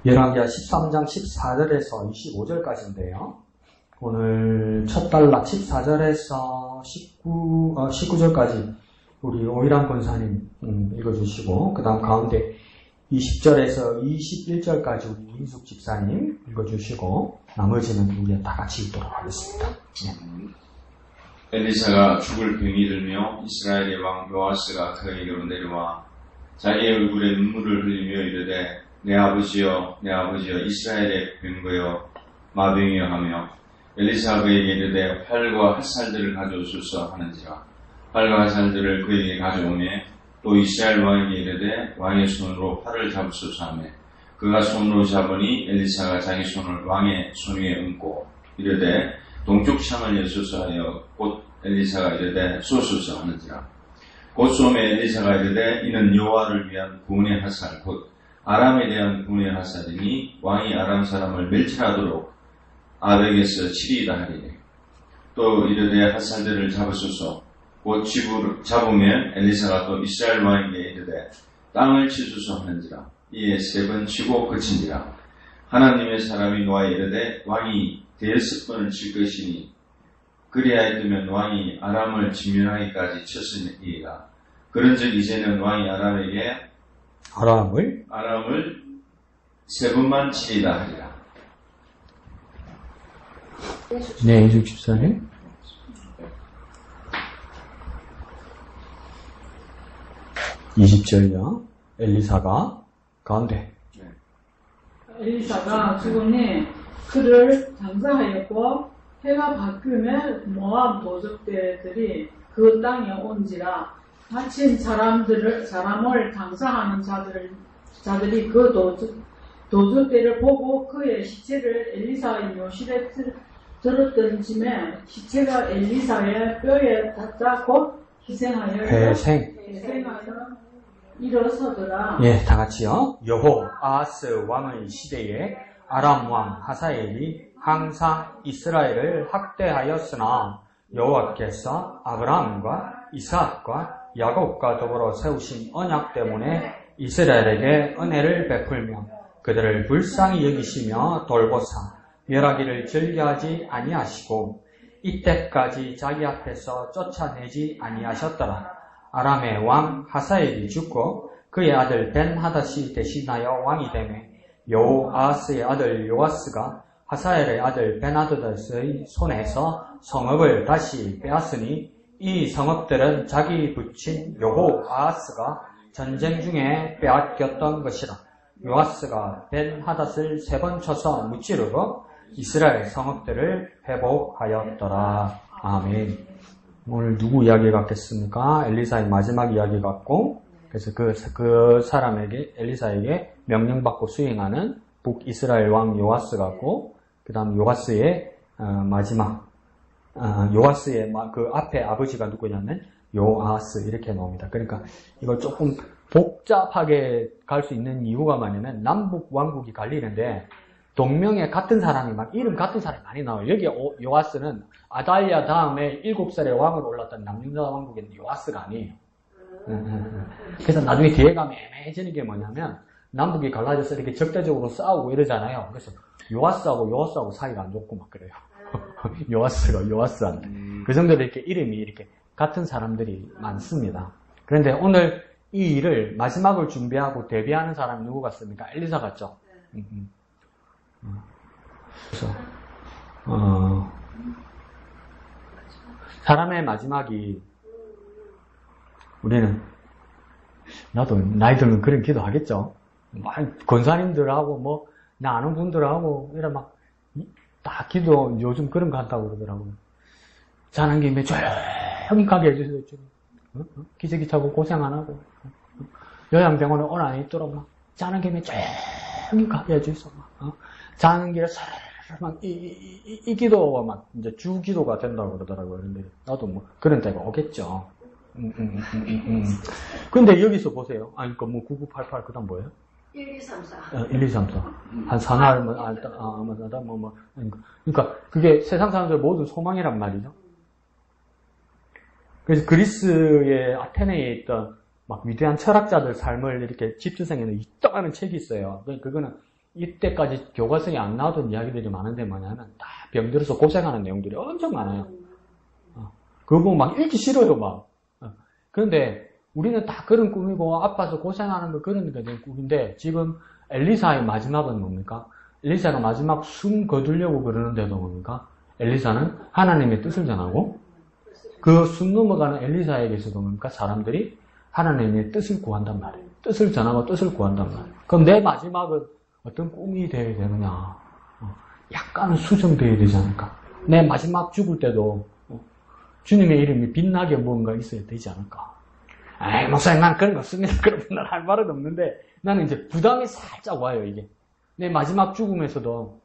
열왕기하 13장 14절에서 25절까지인데요. 오늘 첫 단락 14절에서 19절까지 우리 오일환 권사님 읽어주시고, 그 다음 가운데 20절에서 21절까지 우리 이인숙 집사님 읽어주시고, 나머지는 우리 다 같이 읽도록 하겠습니다. 엘리사가 죽을 병이 들며 이스라엘의 왕 요아스가 그에게로 내려와 자기의 얼굴에 눈물을 흘리며 이르되 내 아버지여 이스라엘의 병거여 마병이여 하며, 엘리사가 그에게 이르되 활과 화살들을 가져오소서 하는지라. 활과 화살들을 그에게 가져오매 또 이스라엘 왕에게 이르되 왕의 손으로 활을 잡으소서 하매 그가 손으로 잡으니 엘리사가 자기 손을 왕의 손 위에 얹고 이르되 동쪽 창을 여소서 하여 곧 엘리사가 이르되 쏘소서 하는지라. 곧 쏘매 엘리사가 이르되 이는 여호와를 위한 구원의 화살 곧 아람에 대한 구원의 화살이니 왕이 아람 사람을 멸절하도록 아벡에서 치리이다 하리니. 또 이르되 화살들을 잡으소서. 곧 잡으면 엘리사가 또 이스라엘 왕에게 이르되 땅을 치소서 하는지라. 이에 세 번 치고 그친지라. 하나님의 사람이 노아에 이르되 왕이 대여섯 번을 칠 것이니 그리하였으면 왕이 아람을 진멸하기까지 쳤으니이다. 그런즉 이제는 왕이 아람을 세 번만 치리다 하리라. 네, 이인숙 집사님. (20절요) 엘리사가 가운데. 엘리사가 죽으니 그를 장사하였고 해가 바뀌면 모압 도적대들이 그 땅에 온지라. 다친 사람을 장사하는 자들이 그 도적대를 보고 그의 시체를 엘리사의 묘실에 들었던 쯤에 시체가 엘리사의 뼈에 닿자 곧 회생하여 일어서더라. 예, 다 같이요. 여호아하스 왕의 시대에 아람 왕 하사엘이 항상 이스라엘을 학대하였으나 여호와께서 아브라함과 이삭과 야곱과 더불어 세우신 언약 때문에 이스라엘에게 은혜를 베풀며 그들을 불쌍히 여기시며 돌보사 멸하기를 즐겨하지 아니하시고 이때까지 자기 앞에서 쫓아내지 아니하셨더라. 아람의 왕 하사엘이 죽고 그의 아들 벤하닷이 대신하여 왕이 되매 여호아하스의 아들 요아스가 하사엘의 아들 벤하닷의 손에서 성읍을 다시 빼앗으니 이 성읍들은 자기 부친 여호아하스가 전쟁 중에 빼앗겼던 것이라. 요아스가 벤하닷을 세 번 쳐서 무찌르고 이스라엘 성읍들을 회복하였더라. 아멘. 오늘 누구 이야기 같겠습니까? 엘리사의 마지막 이야기 같고, 그래서 그 사람에게, 엘리사에게 명령받고 수행하는 북이스라엘 왕 요아스 같고, 그 다음 요아스의 마지막, 요아스의 그 앞에 아버지가 누구냐면 요아스 이렇게 나옵니다. 그러니까 이걸 조금 복잡하게 갈 수 있는 이유가 뭐냐면 남북 왕국이 갈리는데 동명의 같은 사람이 이름 같은 사람이 많이 나와요. 여기 요아스는 아달랴 다음에 7살의 왕으로 올랐던 남유다 왕국의 요아스가 아니에요. 그래서 나중에 뒤에 가면 애매해지는 게 뭐냐면 남북이 갈라져서 이렇게 적대적으로 싸우고 이러잖아요. 그래서 요아스하고 사이가 안 좋고 막 그래요. 요아스한테. 그 정도로 이렇게 이름이 이렇게 같은 사람들이 많습니다. 그런데 오늘 이 일을 마지막을 준비하고 대비하는 사람이 누구 같습니까? 엘리사 같죠? 그래서 사람의 마지막이 우리는 나도 나이 들면 그런 기도 하겠죠. 권사님들하고 나 아는 분들하고 이런 다 기도 요즘 그런 거 한다고 그러더라고요. 자는 김에 조용히 가게 해주세요. 기저귀 차고 고생 안 하고 요양병원에 오늘 안 있도록 자는 김에 조용히 가게 해주세요. 자는 길에 이 기도가 이제 주 기도가 된다고 그러더라고요. 근데 나도 그런 때가 오겠죠. 근데 여기서 보세요. 9988 그 다음 뭐예요? 1234. 1234. 한 사나흘, 그러니까 그게 세상 사람들 모든 소망이란 말이죠. 그래서 그리스의 아테네에 있던 위대한 철학자들 삶을 이렇게 집주성에는 이따가는 책이 있어요. 그거는 이때까지 교과서에 안 나오던 이야기들이 많은데 뭐냐면 다 병들어서 고생하는 내용들이 엄청 많아요. 그거 보면 막 읽기 싫어요, 막. 그런데 우리는 다 그런 꿈이고 아파서 고생하는 거 그런 게 내 꿈인데 지금 엘리사의 마지막은 뭡니까? 엘리사가 마지막 숨 거두려고 그러는데도 뭡니까? 엘리사는 하나님의 뜻을 전하고 그 숨 넘어가는 엘리사에게서도 뭡니까? 사람들이 하나님의 뜻을 구한단 말이에요. 뜻을 전하고 뜻을 구한단 말이에요. 그럼 내 마지막은 어떤 꿈이 되어야 되느냐? 약간 수정되어야 되지 않을까? 내 마지막 죽을 때도 주님의 이름이 빛나게 뭔가 있어야 되지 않을까? 아이, 목사님, 난 그런 거 없습니다. 그런 날 할 말은 없는데, 나는 이제 부담이 살짝 와요, 이게. 내 마지막 죽음에서도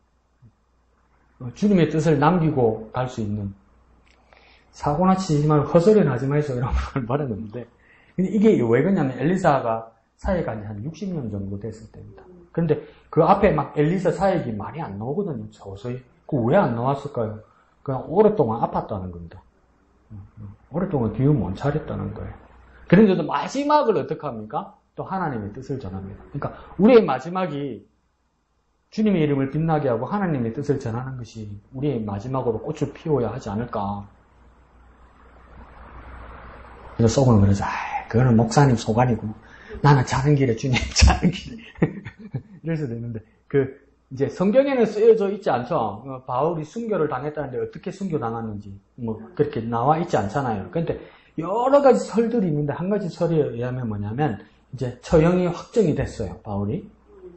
주님의 뜻을 남기고 갈 수 있는, 사고나 치지 말고 헛소리는 하지 마이소, 이런 말은 없는데, 근데 이게 왜 그러냐면, 엘리사가 사역한 지 한 60년 정도 됐을 때입니다. 그런데 그 앞에 막 엘리사 사역이 많이 안 나오거든요, 서서히. 그 왜 안 나왔을까요? 그냥 오랫동안 아팠다는 겁니다. 오랫동안 기운 못 차렸다는 거예요. 그런데도 마지막을 어떻게 합니까? 또 하나님의 뜻을 전합니다. 그러니까 우리의 마지막이 주님의 이름을 빛나게 하고 하나님의 뜻을 전하는 것이 우리의 마지막으로 꽃을 피워야 하지 않을까. 그래서 속으로 그러죠. 그거는 목사님 소관이고 나는 자는 길에 주님 자는 길에 이럴 수도 있는데 이제 성경에는 쓰여져 있지 않죠. 바울이 순교를 당했다는데 어떻게 순교당했는지 그렇게 나와 있지 않잖아요. 그런데 여러 가지 설들이 있는데 한 가지 설에 의하면 뭐냐면 이제 처형이 확정이 됐어요. 바울이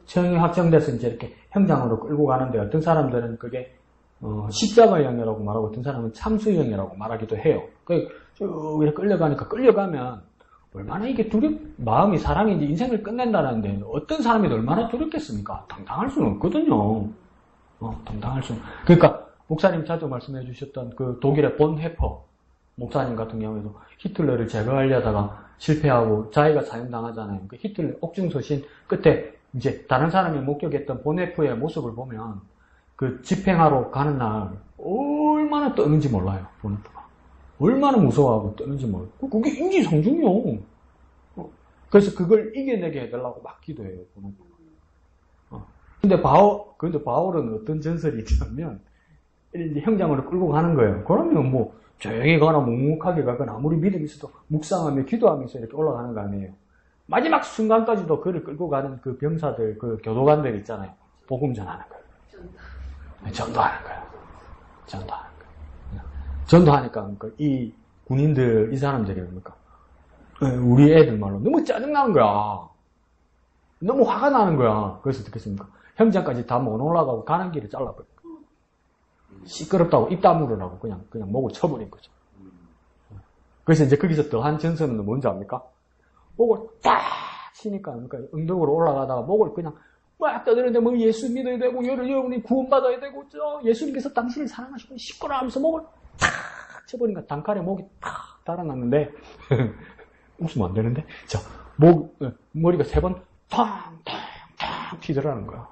처형이 확정돼서 이제 이렇게 형장으로 끌고 가는데 어떤 사람들은 그게 십자가형이라고 말하고 어떤 사람은 참수형이라고 말하기도 해요. 쭉 이렇게 끌려가면 얼마나 이게 마음이 사람이 이제 인생을 끝낸다는데 어떤 사람이 얼마나 두렵겠습니까? 당당할 수는 없거든요. 당당할 수는. 그러니까 목사님 자주 말씀해 주셨던 그 독일의 본헤퍼 목사님 같은 경우에도 히틀러를 제거하려다가 실패하고 자기가 사형당하잖아요. 그 히틀러 옥중서신 끝에 이제 다른 사람이 목격했던 본헤퍼의 모습을 보면 그 집행하러 가는 날 얼마나 떠는지 몰라요. 본헤퍼가. 얼마나 무서워하고 떠는지 몰라요. 그게 인지상중이요. 그래서 그걸 이겨내게 해달라고 막 기도해요. 본헤퍼가. 근데 바울은 어떤 전설이 있냐면 이제 형장으로 끌고 가는 거예요. 그러면 뭐 조용히 가거나 묵묵하게 가거나 아무리 믿음이 있어도 묵상하며 기도하면서 이렇게 올라가는 거 아니에요. 마지막 순간까지도 그를 끌고 가는 그 병사들, 그 교도관들 있잖아요. 복음 전하는 거예요. 전도하는 거예요. 전도하니까 이 군인들, 이 사람들이 뭡니까? 우리 애들 말로 너무 짜증나는 거야. 너무 화가 나는 거야. 그래서 어떻게 했습니까? 형장까지 다 못 올라가고 가는 길을 잘라버려. 시끄럽다고 입 다물으라고 그냥 목을 쳐버린 거죠. 그래서 이제 거기서 더한 전설은 뭔지 압니까? 목을 딱 치니까 그러니까 엉덩이로 올라가다가 목을 그냥 막 떠드는데 뭐 예수 믿어야 되고 여러분이 구원받아야 되고 예수님께서 당신을 사랑하시고 시끄러 하면서 목을 탁 쳐버리니까 단칼에 목이 탁 달아났는데 웃으면 안 되는데 자 머리가 3번 탕탕탕 튀더라는 거야.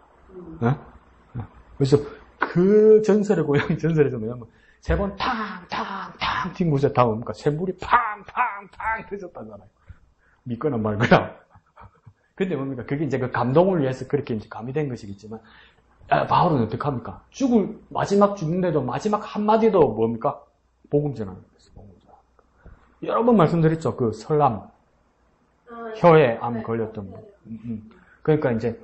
그래서 그 전설의 고향 전설에서 뭐냐면 3번 탕탕탕 튄 곳에 다 뭡니까? 샘물이 팡팡팡 터졌다잖아요. 믿거나 말거나. 근데 뭡니까? 그게 이제 그 감동을 위해서 그렇게 이제 가미된 것이겠지만, 바울은 어떡합니까? 마지막 죽는데도 마지막 한마디도 뭡니까? 복음 전하는 거예요. 여러 번 말씀드렸죠. 그 설암. 혀에 암 걸렸던 분. 그러니까 이제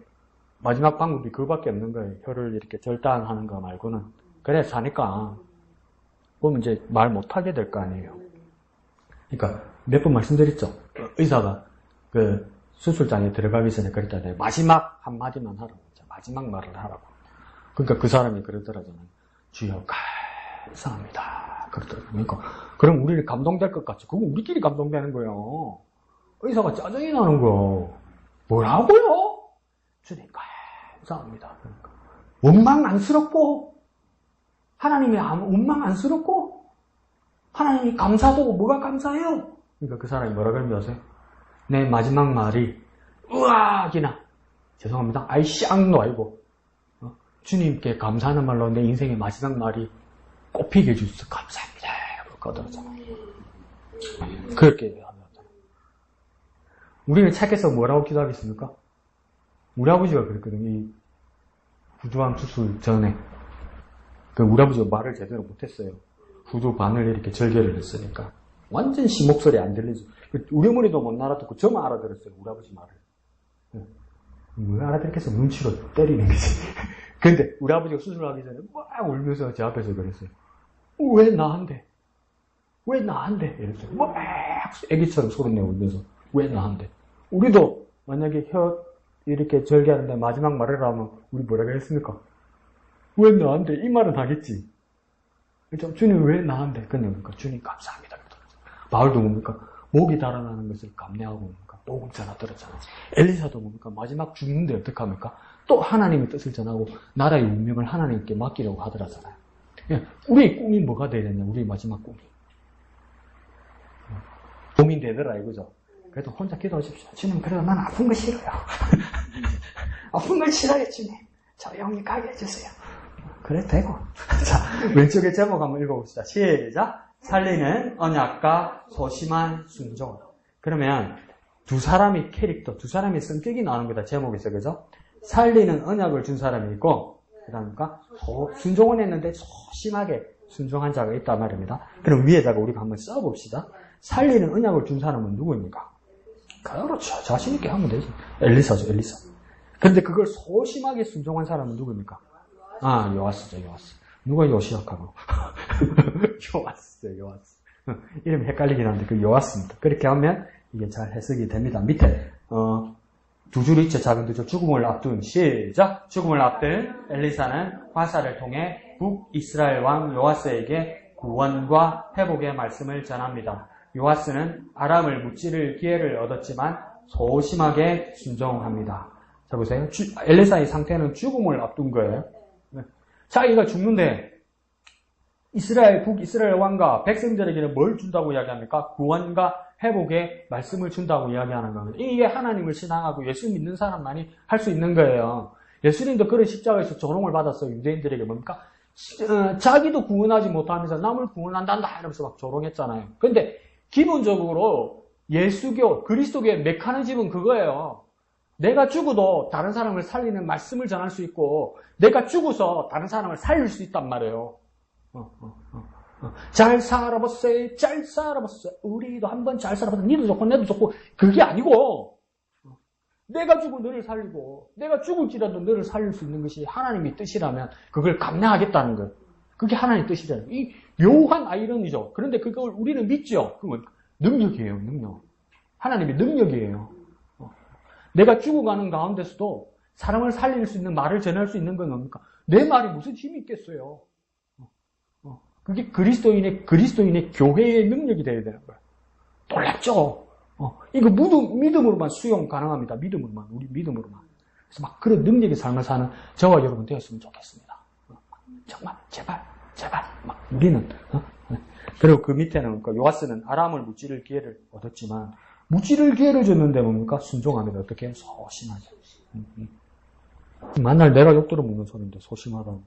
마지막 방법이 그거밖에 없는 거예요. 혀를 이렇게 절단하는 거 말고는. 그래 사니까 그러면 이제 말 못하게 될 거 아니에요. 그러니까 몇 번 말씀드렸죠. 의사가 그 수술장에 들어가기 전에 그랬잖아요. 마지막 한마디만 하라고. 마지막 말을 하라고. 그러니까 그 사람이 그러더라잖아요. 주여 감사합니다. 그러더라고요. 그러니까 그럼 우리를 감동될 것 같죠. 그거 우리끼리 감동되는 거예요. 의사가 짜증이 나는 거. 뭐라고요? 주님 감사합니다. 그러니까 원망 안쓰럽고 하나님이 원망 안쓰럽고 하나님이 감사하고 뭐가 감사해요? 그러니까 그 사람이 뭐라 그러는지 아세요? 내 마지막 말이 으악이나 죄송합니다. 쌍도 아니고 주님께 감사하는 말로 내 인생의 마지막 말이 꽃피게 해주셔서 감사합니다. 그러더라고요. 그렇게 합니다. 우리는 책에서 뭐라고 기도하겠습니까? 우리 아버지가 그랬거든요. 후두암 수술 전에. 우리 아버지가 말을 제대로 못했어요. 후두 반을 이렇게 절개를 했으니까. 완전 목소리 안 들리죠. 우리 어머니도 못 알아듣고 저만 알아들었어요. 우리 아버지 말을. 왜 알아듣겠어? 눈치로 때리는 거지. 근데 우리 아버지가 수술하기 전에 막 울면서 제 앞에서 그랬어요. 왜 나한테? 왜 나한테? 이랬어요. 막 애기처럼 소리 내고 울면서 왜 나한테? 우리도 만약에 혀 이렇게 절개하는데 마지막 말을 하면 우리 뭐라고 했습니까? 왜 나한테? 이 말은 하겠지. 주님 왜 나한테? 그러니까 주님 감사합니다. 바울도 뭡니까? 목이 달아나는 것을 감내하고 뭡니까? 복음 전하 들었잖아요. 엘리사도 뭡니까? 마지막 죽는데 어떡합니까? 또 하나님의 뜻을 전하고 나라의 운명을 하나님께 맡기려고 하더라잖아요. 우리의 꿈이 뭐가 되겠냐? 우리의 마지막 꿈이. 고민되더라 이거죠. 그래도 혼자 기도하십시오. 주님 그래도 난 아픈 거 싫어요. 아픈 걸 싫어요 주님. 조용히 가게 해주세요. 그래 되고. 자, 왼쪽에 제목 한번 읽어봅시다. 시작. 살리는 언약과 소심한 순종. 그러면 두 사람의 캐릭터, 두 사람의 성격이 나오는 거다. 제목에서 그죠? 살리는 언약을 준 사람이 있고 그다음까 순종은 했는데 소심하게 순종한 자가 있단 말입니다. 그럼 위에다가 우리가 한번 써봅시다. 살리는 언약을 준 사람은 누구입니까? 그렇죠. 자신 있게 하면 되지. 엘리사죠, 엘리사. 그런데 그걸 소심하게 순종한 사람은 누구입니까? 요아스죠, 요아스. 누가 요시약하고? 요아스죠, 요아스. 이름이 헷갈리긴 한데 그 요아스입니다. 그렇게 하면 이게 잘 해석이 됩니다. 밑에 두 줄 있죠. 작은 두 줄. 죽음을 앞둔 시작. 죽음을 앞둔 엘리사는 화살을 통해 북이스라엘 왕 요아스에게 구원과 회복의 말씀을 전합니다. 요아스는 아람을 무찌를 기회를 얻었지만 소심하게 순종합니다. 자 보세요. 엘리사의 상태는 죽음을 앞둔 거예요. 자기가 죽는데 북이스라엘 왕과 백성들에게는 뭘 준다고 이야기합니까? 구원과 회복의 말씀을 준다고 이야기하는 겁니다. 이게 하나님을 신앙하고 예수 믿는 사람만이 할 수 있는 거예요. 예수님도 그런 십자가에서 조롱을 받았어요. 유대인들에게 뭡니까? 자기도 구원하지 못하면서 남을 구원한단다 이러면서 막 조롱했잖아요. 근데 기본적으로 예수교, 그리스도교의 메커니즘은 그거예요. 내가 죽어도 다른 사람을 살리는 말씀을 전할 수 있고 내가 죽어서 다른 사람을 살릴 수 있단 말이에요. 잘 살아봤어요. 잘 살아봤어요. 우리도 한번 잘 살아봤어. 니도 좋고 내도 좋고 그게 아니고 내가 죽고 너를 살리고 내가 죽을지라도 너를 살릴 수 있는 것이 하나님의 뜻이라면 그걸 감당하겠다는 거예요. 그게 하나님의 뜻이라는 거예요. 이 묘한 아이러니죠. 그런데 그걸 우리는 믿죠. 그건 능력이에요. 능력. 하나님의 능력이에요. 내가 죽어가는 가운데서도 사람을 살릴 수 있는 말을 전할 수 있는 건 뭡니까? 내 말이 무슨 힘이 있겠어요. 그게 그리스도인의 교회의 능력이 되어야 되는 거예요. 놀랍죠? 이거 믿음으로만 수용 가능합니다. 믿음으로만, 우리 믿음으로만. 그래서 막 그런 능력의 삶을 사는 저와 여러분 되었으면 좋겠습니다. 정말, 제발. 막 우리는, 그리고 그 밑에는, 요아스는 아람을 무찌를 기회를 얻었지만, 무찌를 기회를 줬는데 뭡니까? 순종합니다. 어떻게? 소심하죠. 만날 내가 욕 들어먹는 소리인데, 소심하다고.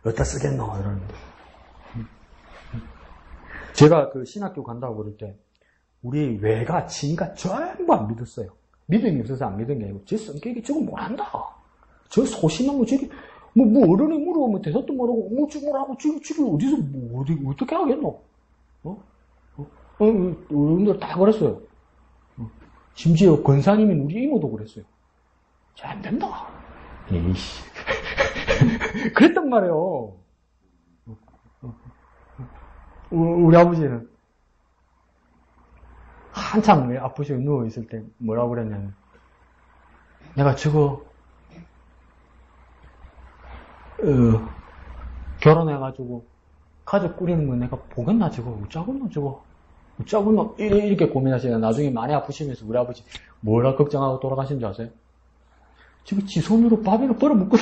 어디다 쓰겠노? 이러는데. 제가 그 신학교 간다고 그럴 때 우리 외가 친가 전부 안 믿었어요. 믿음이 없어서 안 믿은 게 아니고 제 성격이 저거 뭘 안다. 저 소심한 거 저기 뭐 어른이 물어보면 대답도 못하고 뭐라고 저기 어디서 어떻게 하겠노? 어른들 다 그랬어요. 심지어 권사님인 우리 이모도 그랬어요. 잘 안 된다. 에이씨. 그랬단 말이에요. 우리 아버지는 한참 아프시고 누워있을 때 뭐라고 그랬냐면 내가 저거 결혼해가지고 가족 꾸리는 거 내가 보겠나 저거 어쩌겠노 이렇게 고민하시다가 나중에 많이 아프시면서 우리 아버지 뭐라 걱정하고 돌아가신 줄 아세요? 지금 지 손으로 밥이나 벌어 먹고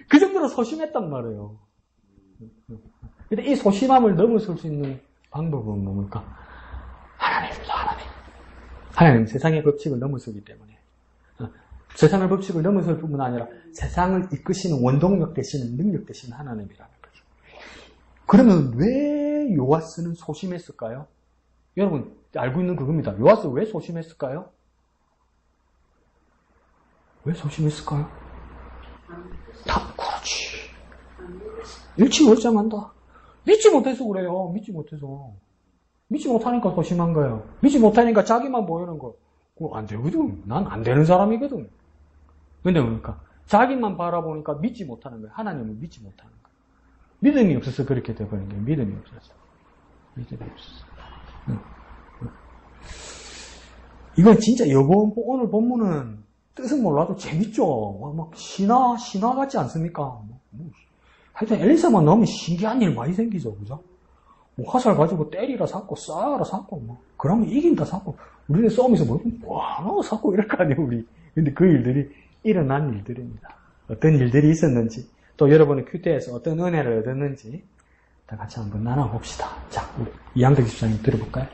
그 정도로 소심했단 말이에요. 근데 이 소심함을 넘어설 수 있는 방법은 뭡니까? 하나님입니다. 하나님 세상의 법칙을 넘어서기 때문에 세상의 법칙을 넘어설 뿐만 아니라 세상을 이끄시는 원동력 되시는 능력 되시는 하나님이라는 거죠. 그러면 왜 요아스는 소심했을까요? 여러분 알고 있는 그겁니다. 요아스 왜 소심했을까요? 왜 소심했을까요? 그렇지. 일치 멀쩡한다. 믿지 못해서 그래요. 믿지 못해서. 믿지 못하니까 소심한 거예요. 믿지 못하니까 자기만 보이는 거. 그거 안 되거든. 난 안 되는 사람이거든. 근데 그러니까 자기만 바라보니까 믿지 못하는 거예요. 하나님을 믿지 못하는 거예요. 믿음이 없어서 그렇게 돼버린 거예요. 믿음이 없어서. 믿음이 없어서. 이건 진짜 오늘 본문은 뜻은 몰라도 재밌죠. 막 신화 같지 않습니까? 하여튼 엘리사만 나오면 신기한 일 많이 생기죠. 그죠? 뭐 화살 가지고 때리라 샀고 쏴라 샀고 뭐 그러면 이긴다 샀고 우리는 싸움에서 뭐 샀고 이럴 거 아니에요 우리. 근데 그 일들이 일어난 일들입니다. 어떤 일들이 있었는지 또 여러분의 큐티에서 어떤 은혜를 얻었는지 다 같이 한번 나눠봅시다. 자, 우리 이양덕 집사님 들어볼까요?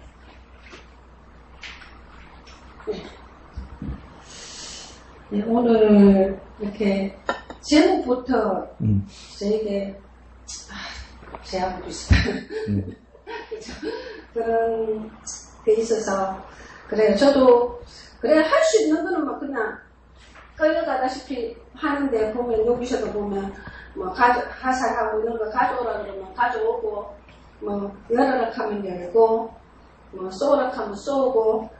네, 오늘 이렇게 제목부터 저에게 제하고 있어요. 그런 게 있어서 그래요. 저도 그래 할 수 있는 거는 뭐 그냥 끌려가다시피 하는데 보면 여기서도 보면 뭐 화살하고 이런 거 가져오라 그러면 가져오고 뭐 열어라 하면 열고 뭐 쏘라 하면 쏘고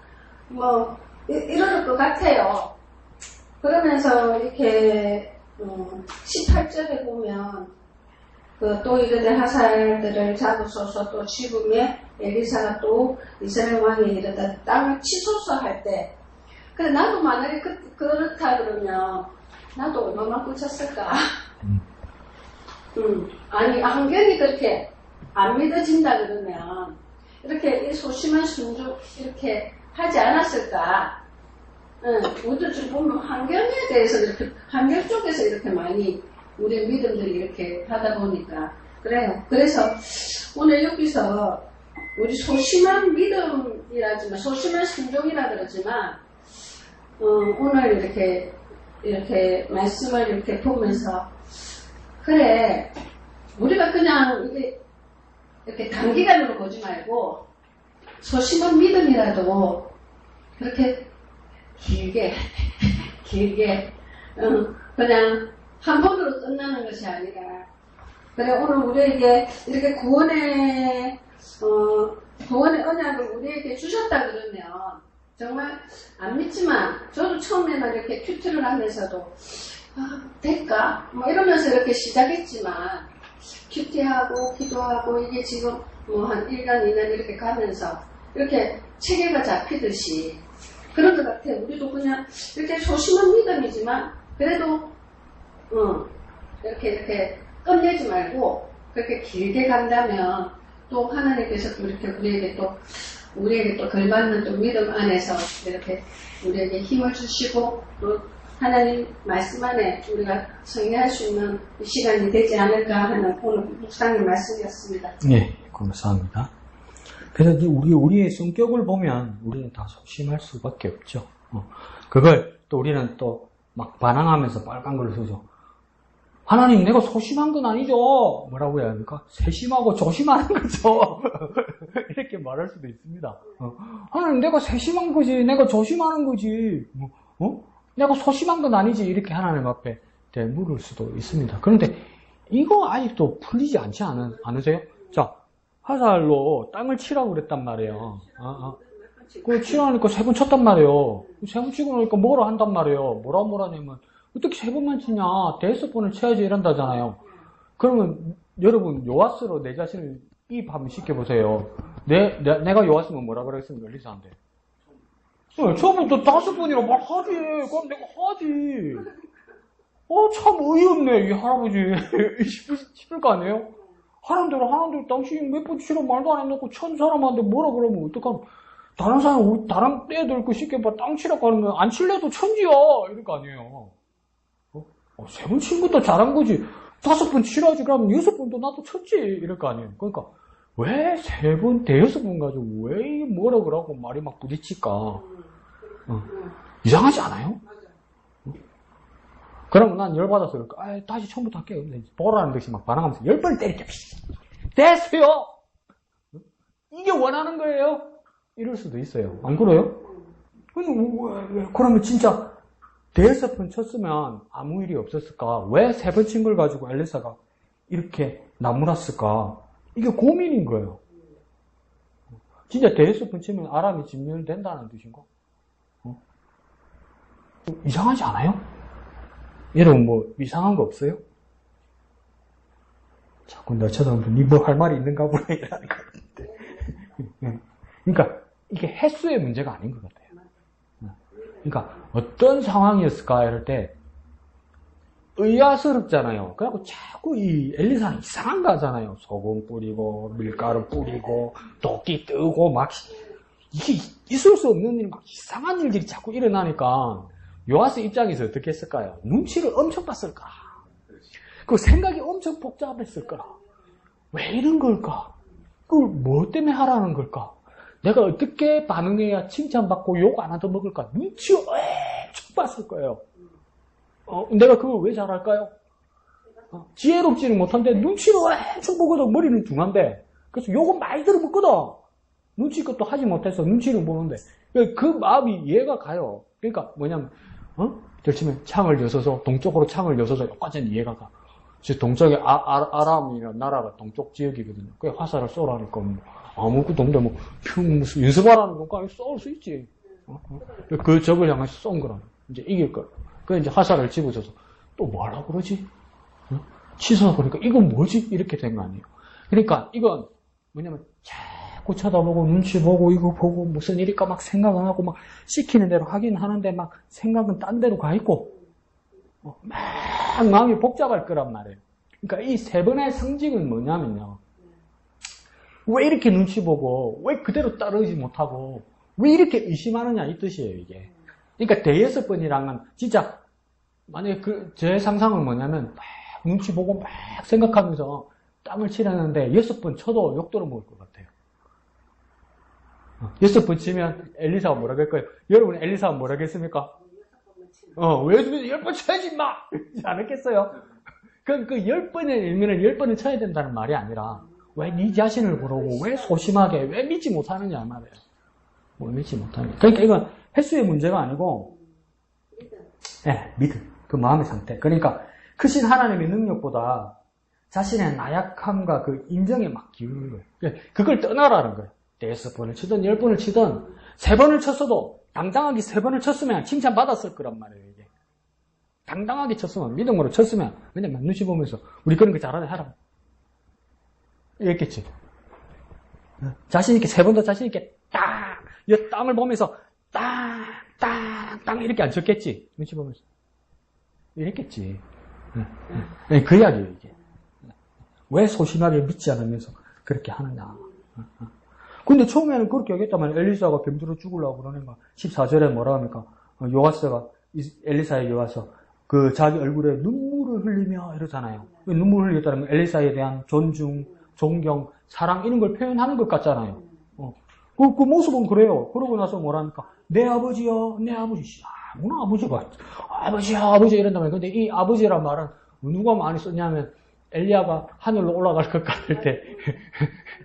뭐 이럴 것 같아요. 그러면서 이렇게 18절에 보면 또 이르되 화살들을 잡으소서 또 지금에 엘리사가 또 이스라엘 왕이 이르다 땅을 치소서 할 때 근데 나도 만약에 그렇다 그러면 나도 얼마만큼 쳤을까? 아니 환경이 그렇게 안 믿어진다 그러면 이렇게 소심한 순종 이렇게 하지 않았을까? 우리도 좀 보면 환경에 대해서 이렇게 환경 쪽에서 이렇게 많이 우리의 믿음들이 이렇게 하다 보니까 그래요. 그래서 오늘 여기서 우리 소심한 믿음이라지만 소심한 순종이라 그러지만 오늘 이렇게 말씀을 이렇게 보면서 그래 우리가 그냥 이렇게 단기간으로 보지 말고 소심한 믿음이라도 그렇게 길게 그냥 한 번으로 끝나는 것이 아니라 그래 오늘 우리에게 이렇게 구원의 언약을 우리에게 주셨다 그러면 정말 안 믿지만 저도 처음에는 이렇게 큐티를 하면서도 될까? 뭐 이러면서 이렇게 시작했지만 큐티하고 기도하고 이게 지금 뭐 한 1년 2년 이렇게 가면서 이렇게 체계가 잡히듯이 그런 것 같아요. 우리도 그냥 이렇게 소심한 믿음이지만 그래도 이렇게 끝내지 말고 그렇게 길게 간다면 또 하나님께서 또 이렇게 우리에게 또 걸맞는 또 믿음 안에서 이렇게 우리에게 힘을 주시고 또 하나님 말씀 안에 우리가 성행할 수 있는 시간이 되지 않을까 하는 오늘 목사님 말씀이었습니다. 네, 감사합니다. 그래서 이제 우리의 성격을 보면 우리는 다 소심할 수밖에 없죠. 그걸 또 우리는 또 막 반항하면서 빨간 걸 쓰죠. 하나님, 내가 소심한 건 아니죠. 뭐라고 해야 합니까? 세심하고 조심하는 거죠. 이렇게 말할 수도 있습니다. 하나님, 내가 세심한 거지. 내가 조심하는 거지. 내가 소심한 건 아니지. 이렇게 하나님 앞에 물을 수도 있습니다. 그런데 이거 아직도 풀리지 않지 않으세요? 자, 화살로 땅을 치라고 그랬단 말이에요. 그 치라니까 3번 쳤단 말이에요. 3번 치고 나니까 뭐라 한단 말이에요. 뭐라냐면 어떻게 3번만 치냐? 5번을 쳐야지 이런다잖아요. 그러면 여러분 요아스로 내 자신을 한번 시켜보세요. 내가 요아스면 뭐라 그랬습니까? 엘리사한테. 처음부터 5번이라 말하지. 그럼 내가 하지. 참 어이없네 이 할아버지. 싶을 거 아니에요? 하나님대로 당신 몇 번 치러 말도 안 해놓고 천 사람한테 뭐라 그러면 어떡하면 다른 애들 그 시켜봐 땅 치라고 하는 거 안 칠래도 천지야 이럴 거 아니에요. 3번 친 것도 잘한 거지. 5번 치라지 그러면 6번도 나도 쳤지 이럴 거 아니에요. 그러니까 왜 3번, 5번 가지고 왜 뭐라 그러고 말이 막 부딪힐까? 이상하지 않아요? 그러면 난 열받아서 그럴까? 다시 처음부터 할게요. 보라는 듯이 막 반항하면서 10번을 때릴게. 됐어요! 이게 원하는 거예요? 이럴 수도 있어요. 안 그래요? 그러면 진짜 대여섯 번 쳤으면 아무 일이 없었을까? 왜 세 번 친 걸 가지고 엘리사가 이렇게 나무랐을까? 이게 고민인 거예요. 진짜 대여섯 번 치면 아람이 진멸된다는 뜻인가? 이상하지 않아요? 여러분 뭐 이상한 거 없어요? 자꾸 나 쳐다보면 니 뭐 할 말이 있는가 보네 이러는 것 같은데. 그러니까 이게 횟수의 문제가 아닌 것 같아요. 그러니까 어떤 상황이었을까 이럴 때 의아스럽잖아요. 그래갖고 자꾸 이 엘리사는 이상한 거 하잖아요. 소금 뿌리고 밀가루 뿌리고 도끼 뜨고 막 이게 있을 수 없는 일, 막 이상한 일들이 자꾸 일어나니까 요아스 입장에서 어떻게 했을까요? 눈치를 엄청 봤을까? 그 생각이 엄청 복잡했을 거라. 왜 이런 걸까? 그걸 뭐 때문에 하라는 걸까? 내가 어떻게 반응해야 칭찬받고 욕 안 하도 먹을까? 눈치 엄청 봤을 거예요. 내가 그걸 왜 잘할까요? 지혜롭지는 못한데 눈치를 엄청 보거든. 머리는 둥한데. 그래서 욕은 많이 들어먹거든. 눈치껏도 하지 못해서 눈치를 보는데 그 마음이 이해가 가요. 그러니까 뭐냐면 예를 치면 창을 여서서 동쪽으로 창을 여서서 여기까지는 이해가 가. 동쪽에 아람이라는 나라가 동쪽 지역이거든요. 그 화살을 쏘라니까 뭐 아무것도 없는데 뭐 무슨 연습하라는 건가? 쏠 수 있지. 그 적을 향해서 쏜 거라. 이제 이길 거. 그 이제 화살을 집어줘서 또 뭐 하려고 그러지? 치솟아 보니까 이건 뭐지? 이렇게 된 거 아니에요. 그러니까 이건 뭐냐면 자꾸 쳐다보고 눈치 보고 이거 보고 무슨 일일까 막 생각을 하고 막 시키는 대로 하긴 하는데 막 생각은 딴 데로 가 있고 막 마음이 복잡할 거란 말이에요. 그러니까 이 세 번의 상징은 뭐냐면요. 왜 이렇게 눈치 보고 왜 그대로 따르지 못하고 왜 이렇게 의심하느냐 이 뜻이에요 이게. 그러니까 대여섯 번이란 건 진짜 만약에 제 상상은 뭐냐면 막 눈치 보고 막 생각하면서 땀을 치려는데 6번 쳐도 욕도로 먹을 것 같아요. 6번 치면 엘리사가 뭐라고 할까요? 여러분 엘리사가 뭐라고 했습니까? 왜 10번 쳐야지 임마! 이러지 않았겠어요? 그 10번의 의미는 10번을 쳐야 된다는 말이 아니라 왜 네 자신을 부르고 왜 소심하게 왜 믿지 못하느냐 말이에요. 뭘 믿지 못하느냐. 그러니까 이건 횟수의 문제가 아니고 믿음. 그 마음의 상태. 그러니까 크신 하나님의 능력보다 자신의 나약함과 그 인정에 막 기울는 거예요. 그걸 떠나라는 거예요. 5번을 치든 10번을 치든 3번을 쳤어도 당당하게 3번을 쳤으면 칭찬받았을 거란 말이에요. 이게. 당당하게 쳤으면 믿음으로 쳤으면 왜냐면 눈치 보면서 우리 그런 거 잘하네 하라. 이랬겠지. 자신있게 3번 더 자신있게 딱 이 땅을 보면서 땅 이렇게 안 쳤겠지. 눈치 보면서. 이랬겠지. 그 이야기예요 이게. 왜 소심하게 믿지 않으면서 그렇게 하느냐. 근데 처음에는 그렇게 하겠다면 엘리사가 병들어 죽으려고 그러니까 14절에 뭐라 합니까? 요아스가 엘리사에게 와서 그 자기 얼굴에 눈물을 흘리며 이러잖아요. 눈물을 흘렸다는 건 엘리사에 대한 존중, 존경, 사랑 이런 걸 표현하는 것 같잖아요. 그 모습은 그래요. 그러고 나서 뭐랍니까? 내 아버지요, 내 아버지. 아무나 아버지가 아버지 이런다면 근데 이 아버지란 말은 누가 많이 썼냐면 엘리야가 하늘로 올라갈 것 같을 때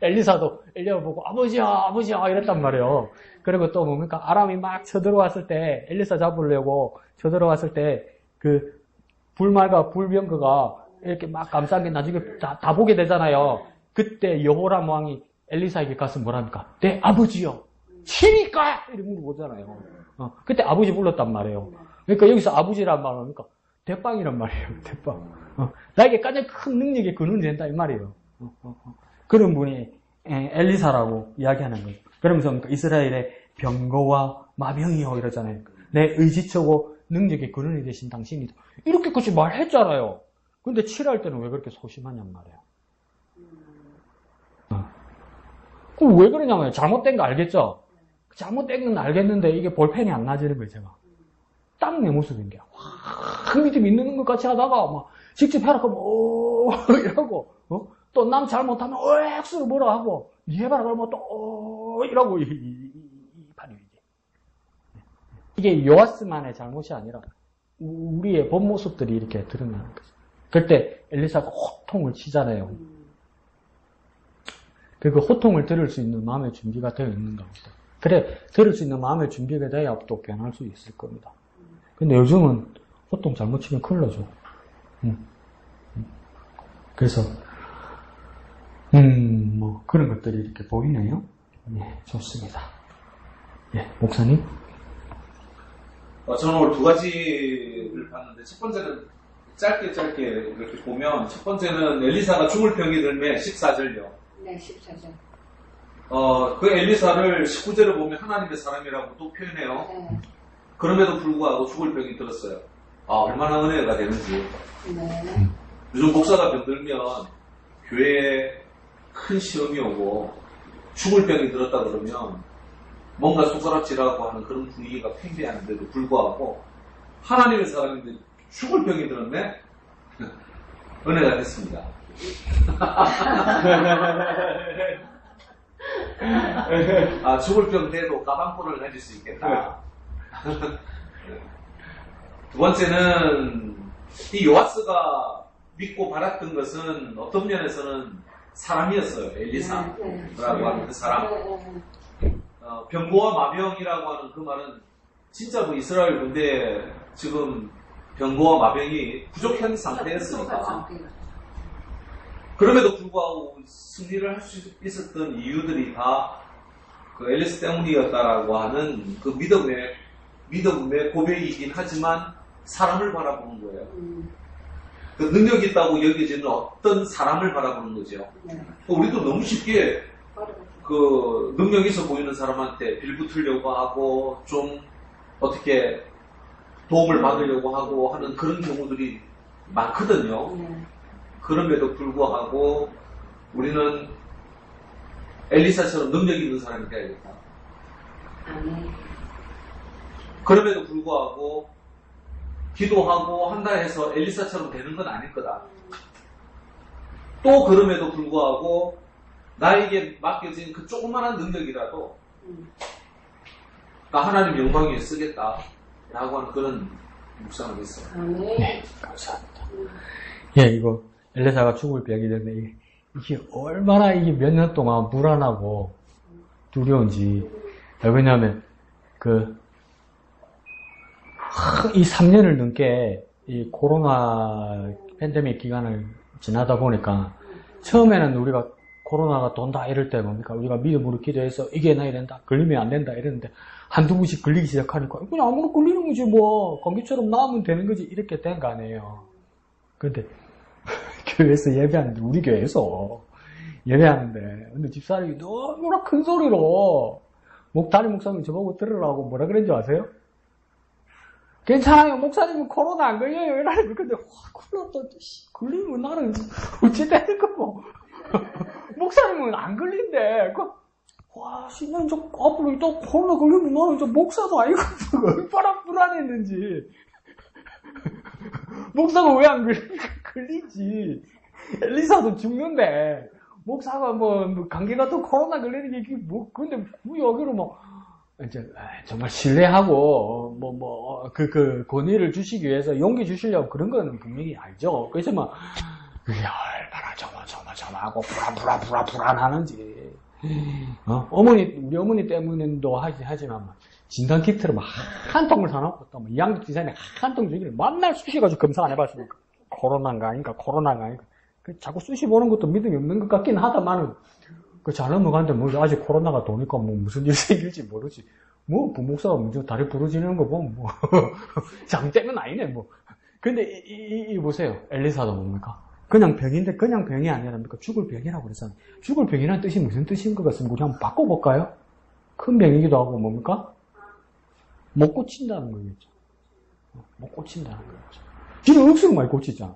엘리사도 엘리야 보고 아버지야 이랬단 말이에요. 그리고 또 뭡니까? 아람이 막 쳐들어왔을 때 엘리사 잡으려고 쳐들어왔을 때 그 불말과 불병거가 이렇게 막 감싼 게 나중에 다 보게 되잖아요. 그때 여호람 왕이 엘리사에게 가서 뭐랍니까? 내 아버지요. 치니까 이렇게 물어보잖아요. 그때 아버지 불렀단 말이에요. 그러니까 여기서 아버지란 말은 그러니까 대빵이란 말이에요. 대빵. 나에게 가장 큰 능력이 근원이 된다 이 말이에요. 그런 분이 엘리사라고 이야기하는 거예요. 그러면서 그러니까 이스라엘의 병거와 마병이요 이러잖아요. 내 의지처고 능력의 근원이 되신 당신이다. 이렇게까지 말했잖아요. 근데 칠할 때는 왜 그렇게 소심하냔 말이에요. 그럼 왜 그러냐면 잘못된 거 알겠죠? 잘못된 건 알겠는데 이게 볼펜이 안 나지는 거예요 제가. 딱 내 모습인 게 확 믿음 있는 것 같이 하다가 막 직접 해라 그러면 이러고 또 남 잘못하면 액수로 뭐라 하고 니 해봐라 그러면 또 이러고 이 판이 이게 요아스만의 잘못이 아니라 우리의 본 모습들이 이렇게 드러나는 거죠. 그때 엘리사가 호통을 치잖아요. 그 호통을 들을 수 있는 마음의 준비가 되어 있는가 보다. 그래 들을 수 있는 마음의 준비가 돼야 또 변할 수 있을 겁니다. 근데 요즘은 호통 잘못 치면 큰일 나죠. 그래서, 뭐, 그런 것들이 이렇게 보이네요. 예, 좋습니다. 예, 목사님? 저는 오늘 두 가지를 봤는데, 첫 번째는 짧게 이렇게 보면, 첫 번째는 엘리사가 죽을 병이 들매 14절요. 네, 14절. 그 엘리사를 19절에 보면 하나님의 사람이라고 또 표현해요. 네. 그럼에도 불구하고 죽을 병이 들었어요. 얼마나 은혜가 되는지. 네. 요즘 목사가 병들면 교회에 큰 시험이 오고 죽을 병이 들었다 그러면 뭔가 손가락질하고 하는 그런 분위기가 팽배하는데도 불구하고 하나님의 사람인데 죽을 병이 들었네? 은혜가 됐습니다. 죽을 병 돼도 가방끈을 가질 수 있겠다. 두 번째는 이 요아스가 믿고 바랐던 것은 어떤 면에서는 사람이었어요. 엘리사라고 하는 그 사람. 병고와 마병이라고 하는 그 말은 진짜 뭐 이스라엘 군대에 지금 병고와 마병이 부족한 상태였으니까. 그럼에도 불구하고 승리를 할 수 있었던 이유들이 다 그 엘리사 때문이었다라고 하는 그 믿음의 고백이긴 하지만 사람을 바라보는 거예요. 그 능력이 있다고 여겨지는 어떤 사람을 바라보는 거죠. 우리도 너무 쉽게 그 능력 있어 보이는 사람한테 빌붙으려고 하고 좀 어떻게 도움을 받으려고 하고 하는 그런 경우들이 많거든요. 그럼에도 불구하고 우리는 엘리사처럼 능력 있는 사람이 되야겠다. 그럼에도 불구하고 기도하고 한다 해서 엘리사처럼 되는 건 아닐 거다. 또 그럼에도 불구하고 나에게 맡겨진 그 조그만한 능력이라도 나 하나님 영광 위해 쓰겠다 라고 하는 그런 묵상을 했어요. 네, 감사합니다. 예, 이거 엘리사가 죽을 병이 됐는데 이게 얼마나 이게 몇 년 동안 불안하고 두려운지. 왜냐하면 이 3년을 넘게 이 코로나 팬데믹 기간을 지나다 보니까 처음에는 우리가 코로나가 돈다 이럴 때 뭡니까? 우리가 믿음으로 기도해서 이겨내야 된다, 걸리면 안 된다 이랬는데 한두 번씩 걸리기 시작하니까 그냥 아무나 걸리는 거지 뭐 감기처럼 나으면 되는 거지 이렇게 된 거 아니에요. 근데 교회에서 예배하는데 우리 교회에서 예배하는데 근데 집사람이 너무나 큰 소리로 담임 목사님 저보고 들으라고 뭐라 그랬는지 아세요? 괜찮아요. 목사님은 코로나 안 걸려요. 이러는데 근데 와 걸리면 나는 어찌 되는 거고 목사님은 안 걸린대. 와, 신년 저 앞으로 또 코로나 걸리면 나는 저 목사도 아니고 얼마나 불안했는지. 목사가 왜 안 걸리지? 엘리사도 죽는데 목사가 뭐 감기 같은 코로나 걸리는 게 이게 뭐 근데 여기로 뭐 이제 정말 신뢰하고 그 권위를 주시기 위해서 용기 주시려고 그런 거는 분명히 알죠. 그래서 막 그게 얼마나 조마조마하고 불안하는지. 우리 어머니 때문에도 하지만 진단 키트를 막 한 통을 사놓고 또 이양도 디자인에 한 통 주기를 맨날 쑤셔가지고 검사 안 해봤으니까 코로나가 아닌가. 자꾸 쑤시 보는 것도 믿음이 없는 것 같긴 하다만은 잘 넘어가는데 뭐 아직 코로나가 도니까 뭐 무슨 일 생길지 모르지. 뭐 부목사가 먼저 다리 부러지는 거 보면 뭐 장땡은 아니네 뭐. 근데 이 보세요. 엘리사도 뭡니까? 그냥 병인데 그냥 병이 아니라 죽을 병이라고 그랬잖아요. 죽을 병이라는 뜻이 무슨 뜻인 것 같습니다. 우리 한번 바꿔볼까요? 큰 병이기도 하고 뭡니까? 못 고친다는 거겠죠. 못 고친다는 거겠죠. 지는 억수로 많이 고치잖아.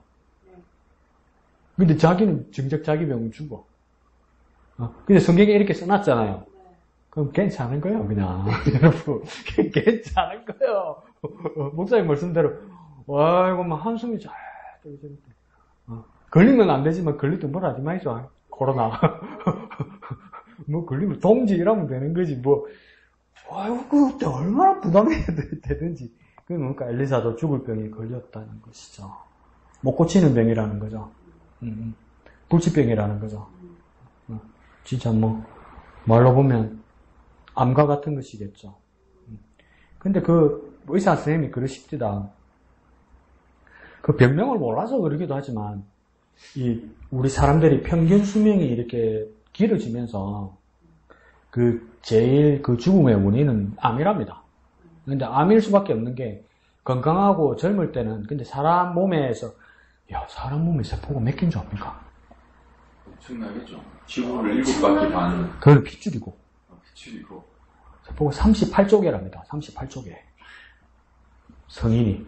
근데 자기는 정작 자기 병은 죽어. 근데 성경에 이렇게 써놨잖아요. 그럼 괜찮은 거예요, 그냥. 여러분. 괜찮은 거예요. 목사님 말씀대로, 이거 막 한숨이 잘 떨어지는데. 걸리면 안 되지만 걸리도 뭘 하지 마이죠. 코로나. 뭐 걸리면 동지 이러면 되는 거지. 뭐, 그때 얼마나 부담이 되든지. 그러니까 엘리사도 죽을 병이 걸렸다는 것이죠. 못 고치는 병이라는 거죠. 불치병이라는 거죠. 진짜 말로 보면 암과 같은 것이겠죠. 근데 의사 선생님이 그러십니다. 그 병명을 몰라서 그러기도 하지만, 우리 사람들이 평균 수명이 이렇게 길어지면서, 제일 죽음의 원인은 암이랍니다. 근데 암일 수밖에 없는 게, 건강하고 젊을 때는, 근데 사람 몸에서, 사람 몸에 세포가 몇 개인 줄 압니까? 엄청나겠죠. 지구를 7바퀴 반. 그건 핏줄이고, 핏줄이고. 세포가 38조 개랍니다. 38조 개. 성인이.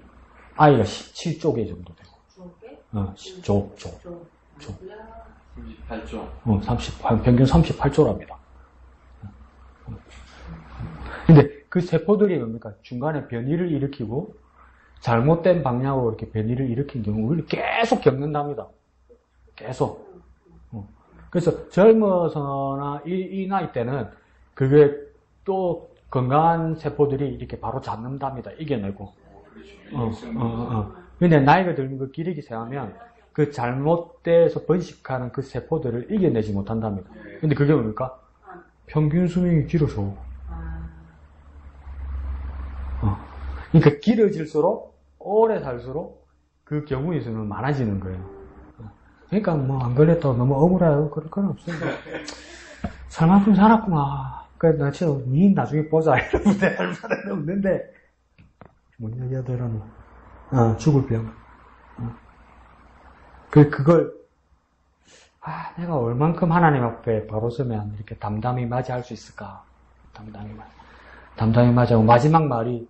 아이가 17조 개 정도 되고. 조. 38조. 평균 38조랍니다. 근데 그 세포들이 뭡니까? 중간에 변이를 일으키고, 잘못된 방향으로 이렇게 변이를 일으킨 경우, 우리를 계속 겪는답니다. 계속. 그래서 젊어서나 이 나이 때는 그게 또 건강한 세포들이 이렇게 바로 잡는답니다. 이겨내고. 근데 나이가 들면 그 기력이 세하면 그 잘못돼서 번식하는 그 세포들을 이겨내지 못한답니다. 근데 그게 뭡니까? 평균 수명이 길어서. 그러니까 길어질수록, 오래 살수록 그 경우의 수는 많아지는 거예요. 그러니까 안 걸렸다고 너무 억울해요. 그럴 건 없어요. 살 만큼 살았구나. 그래, 나 진짜 니 나중에 보자. 이러는데 할 말은 없는데, 뭔 얘기야, 되라노. 죽을 병. 그걸, 내가 얼만큼 하나님 앞에 바로 서면 이렇게 담담히 맞이할 수 있을까? 담담히 맞이하고, 마지막 말이,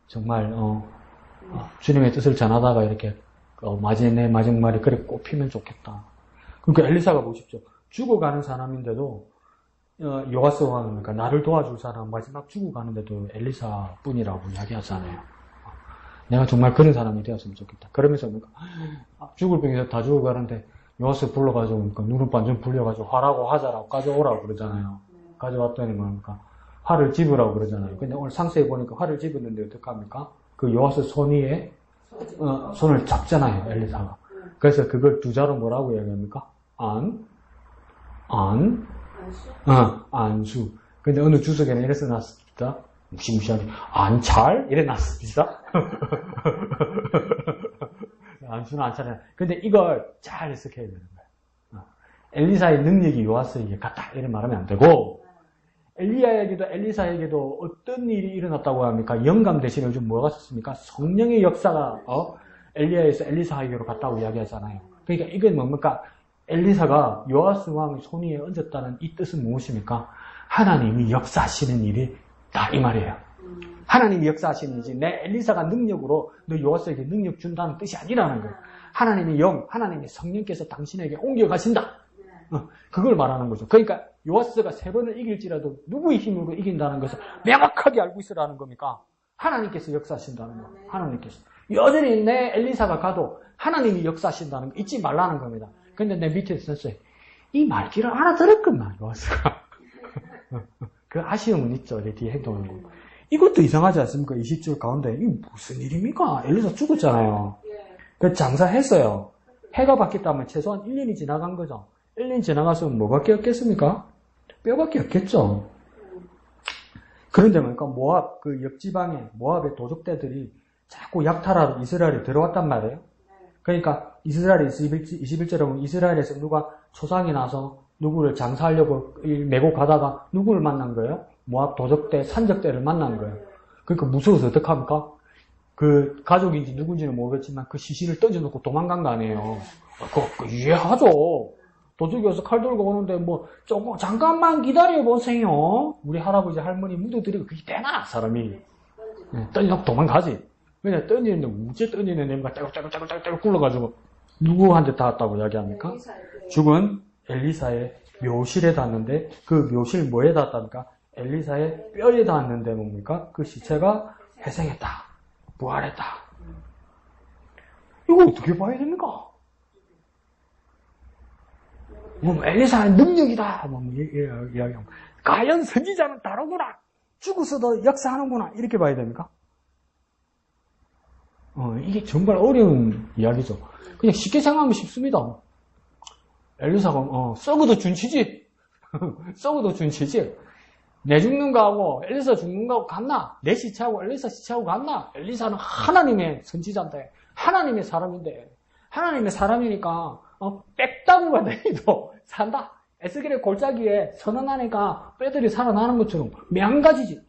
정말, 주님의 뜻을 전하다가 이렇게, 내 마지막 말이 그래 꼽히면 좋겠다. 그러니까 엘리사가 보십시오. 죽어가는 사람인데도, 요아스가 그러니까 나를 도와줄 사람 마지막 죽어가는데도 엘리사 뿐이라고 이야기하잖아요. 내가 정말 그런 사람이 되었으면 좋겠다. 그러면서 죽을 병에서 다 죽어가는데 요아스 불러가지고 눈을 반쯤 불려가지고 화라고 하자라고 가져오라고 그러잖아요. 가져왔더니 뭡니까? 활을 집으라고 그러잖아요. 근데 오늘 상세히 보니까 활을 집었는데 어떡합니까? 그 요아스 손 위에 손을 잡잖아요, 엘리사가. 그래서 그걸 두 자로 뭐라고 얘기합니까? 안수. 근데 어느 주석에는 이래 써놨습니다. 무시무시하게. 안찰? 이래 놨습니다. 안수는 안찰이야. 근데 이걸 잘 해석해야 되는 거야. 엘리사의 능력이 요아스에게 같다. 이런 말하면 안 되고, 엘리사에게도 어떤 일이 일어났다고 합니까? 영감 대신에 요즘 뭐가 썼습니까? 성령의 역사가, 엘리야에서 엘리사에게로 갔다고 이야기하잖아요. 그러니까 이건 뭡니까? 엘리사가 요아스 왕의 손 위에 얹었다는 이 뜻은 무엇입니까? 하나님이 역사하시는 일이 다 이 말이에요. 하나님이 역사하시는 일이지 내 엘리사가 능력으로 너 요아스에게 능력 준다는 뜻이 아니라는 거예요. 하나님의 하나님의 성령께서 당신에게 옮겨가신다. 그걸 말하는 거죠. 그러니까 요아스가 3번을 이길지라도 누구의 힘으로 이긴다는 것을 명확하게 알고 있으라는 겁니까? 하나님께서 역사하신다는 거. 하나님께서. 여전히 내 엘리사가 가도 하나님이 역사하신다는 거 잊지 말라는 겁니다. 근데 내 밑에 썼어요. 이 말귀를 알아들었구나, 요아스가. 그 아쉬움은 있죠, 내 뒤에 행동하는 거. 이것도 이상하지 않습니까? 20절 가운데. 이게 무슨 일입니까? 엘리사 죽었잖아요. 그 장사했어요. 해가 바뀌었다면 최소한 1년이 지나간 거죠. 1년 지나가서는 뭐밖에 없겠습니까? 뼈밖에 없겠죠. 그런데 뭡니까? 모압, 그 옆지방에 모압의 도적대들이 자꾸 약탈하러 이스라엘에 들어왔단 말이에요. 그러니까 이스라엘이 21절에 보면 이스라엘에서 누가 초상이 나서 누구를 장사하려고 메고 가다가 누구를 만난 거예요? 모압 도적대, 산적대를 만난 거예요. 그러니까 무서워서 어떡합니까? 그 가족인지 누군지는 모르겠지만 그 시신을 던져놓고 도망간 거 아니에요. 그거 이해하죠. 도적이 와서 칼 들고 오는데 조금 잠깐만 기다려 보세요. 우리 할아버지 할머니 묻어드리고 그게 되나 사람이. 던져놓고 도망가지. 그냥 던지는데 우째 던지는 애가 떼고 굴러가지고 누구한테 닿았다고 이야기합니까? 죽은 엘리사의 묘실에 닿았는데 그 묘실 뭐에 닿았답니까? 엘리사의 뼈에 닿았는데 뭡니까? 그 시체가 회생했다. 부활했다. 이거 어떻게 봐야 됩니까? 엘리사의 능력이다. 이야기하면 과연 선지자는 다르구나. 죽어서도 역사하는구나. 이렇게 봐야 됩니까? 이게 정말 어려운 이야기죠. 그냥 쉽게 생각하면 쉽습니다. 엘리사가 썩어도 준치지. 썩어도 준치지. 내 죽는 거하고 엘리사 죽는 거하고 같나? 내 시체하고 엘리사 시체하고 같나? 엘리사는 하나님의 선지자인데, 하나님의 사람인데, 하나님의 사람이니까 빽다구가 내리도 산다. 에스겔의 골짜기에 선언하니까 뼈들이 살아나는 것처럼 매한가지지.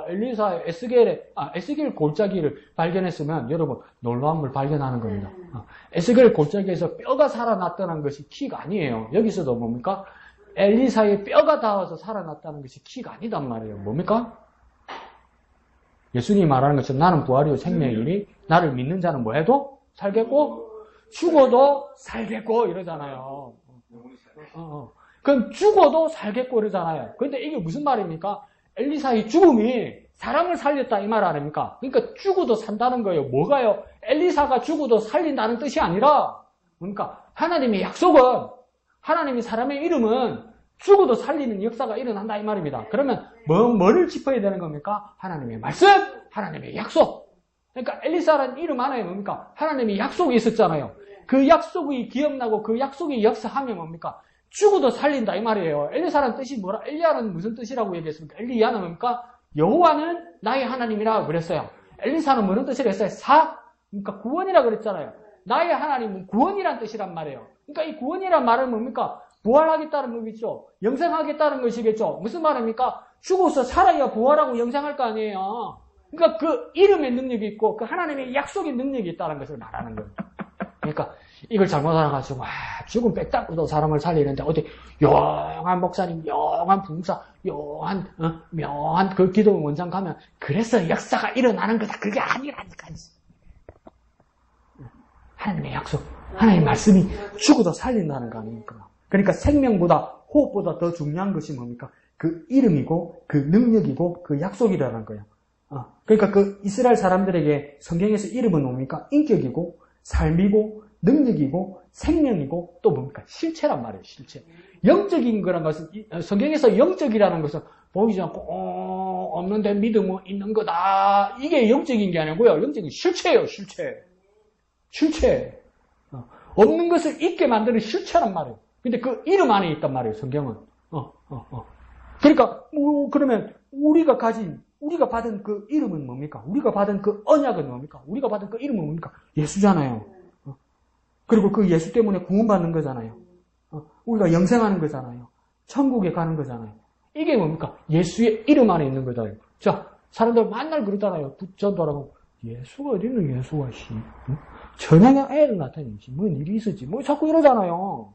엘리사의 에스겔 골짜기를 발견했으면 여러분 놀라움을 발견하는 겁니다. 에스겔 골짜기에서 뼈가 살아났다는 것이 키가 아니에요. 여기서도 뭡니까? 엘리사의 뼈가 닿아서 살아났다는 것이 키가 아니단 말이에요. 뭡니까? 예수님이 말하는 것처럼 나는 부활이요 생명이니 나를 믿는 자는 뭐 해도 살겠고 죽어도 살겠고 이러잖아요. 그럼 죽어도 살겠고 이러잖아요. 그런데 이게 무슨 말입니까? 엘리사의 죽음이 사람을 살렸다 이 말 아닙니까? 그러니까 죽어도 산다는 거예요. 뭐가요? 엘리사가 죽어도 살린다는 뜻이 아니라 그러니까 하나님의 약속은 하나님이 사람의 이름은 죽어도 살리는 역사가 일어난다 이 말입니다. 그러면 뭐를 짚어야 되는 겁니까? 하나님의 말씀, 하나님의 약속. 그러니까 엘리사라는 이름 안에 뭡니까? 하나님의 약속이 있었잖아요. 그 약속이 기억나고 그 약속이 역사하면 뭡니까? 죽어도 살린다 이 말이에요. 엘리사라는 뜻이 뭐라? 엘리야는 무슨 뜻이라고 얘기했습니까? 엘리야는 뭡니까? 여호와는 나의 하나님이라고 그랬어요. 엘리사는 무슨 뜻을 했어요? 그러니까 구원이라 그랬잖아요. 나의 하나님은 구원이란 뜻이란 말이에요. 그러니까 이 구원이란 말은 뭡니까? 부활하겠다는 거겠죠. 영생하겠다는 것이겠죠. 무슨 말입니까? 죽어서 살아야 부활하고 영생할 거 아니에요. 그러니까 그 이름의 능력이 있고 그 하나님의 약속의 능력이 있다는 것을 말하는 거예요. 그러니까 이걸 잘못 알아가지고 죽음 빽다구도 사람을 살리는데 어디 영한 목사님, 영한 부흥사, 묘한 그 기도 원장 가면 그래서 역사가 일어나는 거다. 그게 아니라니까. 하나님의 약속, 하나님의 말씀이 죽어도 살린다는 거 아닙니까? 그러니까 생명보다 호흡보다 더 중요한 것이 뭡니까? 그 이름이고 그 능력이고 그 약속이라는 거예요. 그러니까 그 이스라엘 사람들에게 성경에서 이름은 뭡니까? 인격이고 삶이고 능력이고 생명이고 또 뭡니까? 실체란 말이에요. 실체. 영적인 거란 것은 성경에서 영적이라는 것은 보이지 않고 없는데 믿음은 있는 거다. 이게 영적인 게 아니고요. 영적인 실체예요. 실체. 없는 것을 있게 만드는 실체란 말이에요. 근데 그 이름 안에 있단 말이에요. 성경은. 그러니까 그러면 우리가 받은 그 이름은 뭡니까? 우리가 받은 그 언약은 뭡니까? 우리가 받은 그 이름은 뭡니까? 예수잖아요. 그리고 그 예수 때문에 구원받는 거잖아요. 우리가 영생하는 거잖아요. 천국에 가는 거잖아요. 이게 뭡니까? 예수의 이름 안에 있는 거잖아요. 자, 사람들 맨날 그러잖아요. 전도하라고. 예수가 어디는 예수가 전향의 애를 나타내지. 뭔 일이 있었지. 뭐 자꾸 이러잖아요.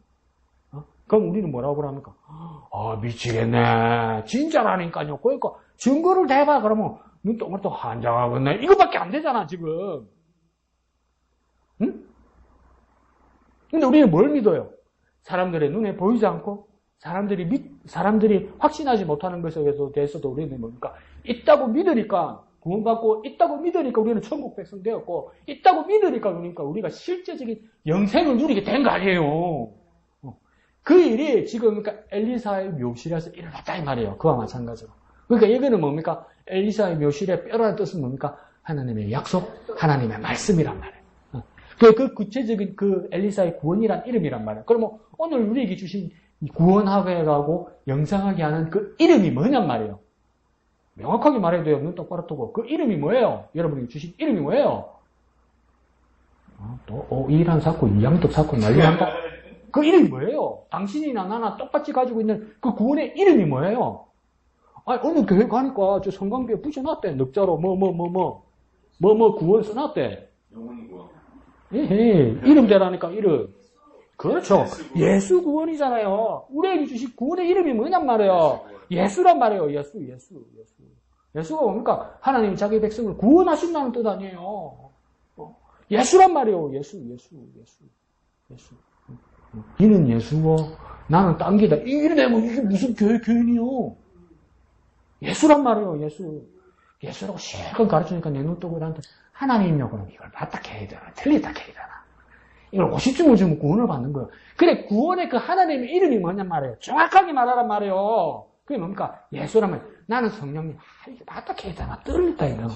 그럼 우리는 뭐라고 합니까? 미치겠네. 진짜라니까요. 그러니까 증거를 대봐. 그러면 눈동을 또 한장하겠네. 이거밖에 안 되잖아, 지금. 응? 근데 우리는 뭘 믿어요? 사람들의 눈에 보이지 않고 사람들이 확신하지 못하는 것에 대해서도 우리는 뭡니까? 있다고 믿으니까 구원받고 있다고 믿으니까 우리는 천국 백성 되었고 있다고 믿으니까 그러니까 우리가 실제적인 영생을 누리게 된 거 아니에요. 그 일이 지금 그러니까 엘리사의 묘실에서 일어났다 이 말이에요. 그와 마찬가지로. 그러니까 이거는 뭡니까? 엘리사의 묘실의 뼈라는 뜻은 뭡니까? 하나님의 약속, 하나님의 말씀이란 말이에요. 그 구체적인 그 엘리사의 구원이란 이름이란 말이에요. 그러면 오늘 우리에게 주신 구원하게 하고 영생하게 하는 그 이름이 뭐냔 말이에요. 명확하게 말해야 돼요. 눈 똑바로 뜨고. 그 이름이 뭐예요? 여러분이 주신 이름이 뭐예요? 또 이란 사건, 이양덕 사건 난리난다. 그 이름이 뭐예요? 당신이나 나나 똑같이 가지고 있는 그 구원의 이름이 뭐예요? 어느 교회 가니까 저 성광비에 붙여놨대. 넉자로 구원 써놨대. 영혼이 구원. 이름대라니까 이름. 그렇죠. 예수 구원이잖아요. 우리에게 주신 구원의 이름이 뭐냔 말이에요. 예수란 말이에요. 예수가 뭡니까? 하나님이 자기 백성을 구원하신다는 뜻 아니에요. 예수란 말이에요. 예수. 이는 예수고 나는 딴 기다. 이래 되면 이게 무슨 교인이요? 예수란 말이에요. 예수라고 실컷 가르치니까 내 눈 뜨고 이러는데 하나님이요. 그럼 이걸 맞다 해야 되나? 틀리다 해야 되나? 이걸 50쯤 주면 구원을 받는 거예요. 그래, 구원의 그 하나님의 이름이 뭐냔 말이에요. 정확하게 말하란 말이에요. 그게 뭡니까? 예수라면 나는 성령님, 이게 맞다 해야 되나? 떨리다 이거.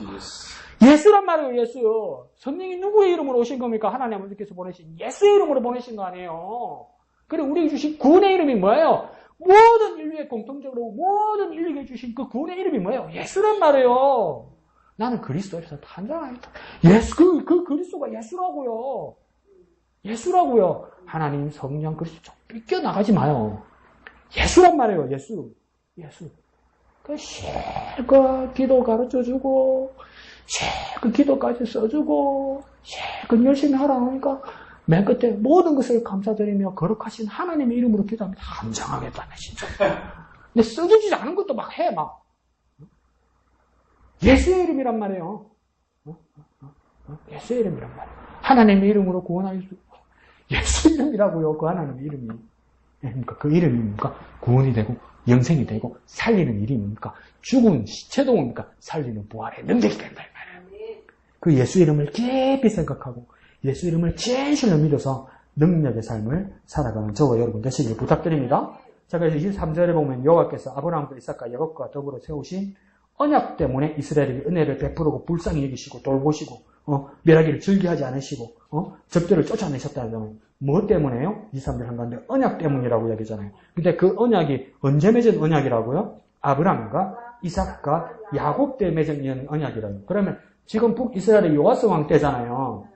예수란 말이에요. 예수. 성령이 누구의 이름으로 오신 겁니까? 하나님 아버지께서 보내신 예수의 이름으로 보내신 거 아니에요. 그래, 우리에게 주신 구원의 이름이 뭐예요? 모든 인류에 공통적으로 모든 인류에게 주신 그 구원의 이름이 뭐예요? 예수란 말이에요. 나는 그리스도에서 탄생하였다. 예수, 그 그리스도가 예수라고요. 예수라고요. 하나님, 성령, 그리스도 삐껴나가지 마요. 예수란 말이에요. 예수. 그 실컷 기도 가르쳐주고, 실컷 기도까지 써주고, 실컷 열심히 하라 하니까 맨 끝에 모든 것을 감사드리며 거룩하신 하나님의 이름으로 기도합니다. 감장하겠다네, 진짜. 근데 써주지 않은 것도 막 해, 막. 예수의 이름이란 말이에요. 예수의 이름이란 말이에요. 하나님의 이름으로 구원할 수, 예수 이름이라고요. 그 하나님의 이름이. 그러니까 그 이름이 뭡니까? 구원이 되고, 영생이 되고, 살리는 이름입니까? 죽은 시체도 뭡니까? 살리는 부활의 능력이 된다, 이 말이에요. 그 예수 이름을 깊이 생각하고, 예수 이름을 진실로 믿어서 능력의 삶을 살아가는 저와 여러분 되시길 부탁드립니다. 자, 그래서 23절에 보면 여호와께서 아브라함과 이삭과 야곱과 더불어 세우신 언약 때문에 이스라엘에게 은혜를 베푸르고 불쌍히 여기시고 돌보시고 멸하기를 즐겨하지 않으시고 적들을 쫓아내셨다는 뭐 때문에요? 23절 한가운데 언약 때문이라고 이야기잖아요. 근데 그 언약이 언제 맺은 언약이라고요? 아브라함과 이삭과 야곱 때 맺은 언약이라요. 그러면 지금 북이스라엘의 요아스 왕 때잖아요.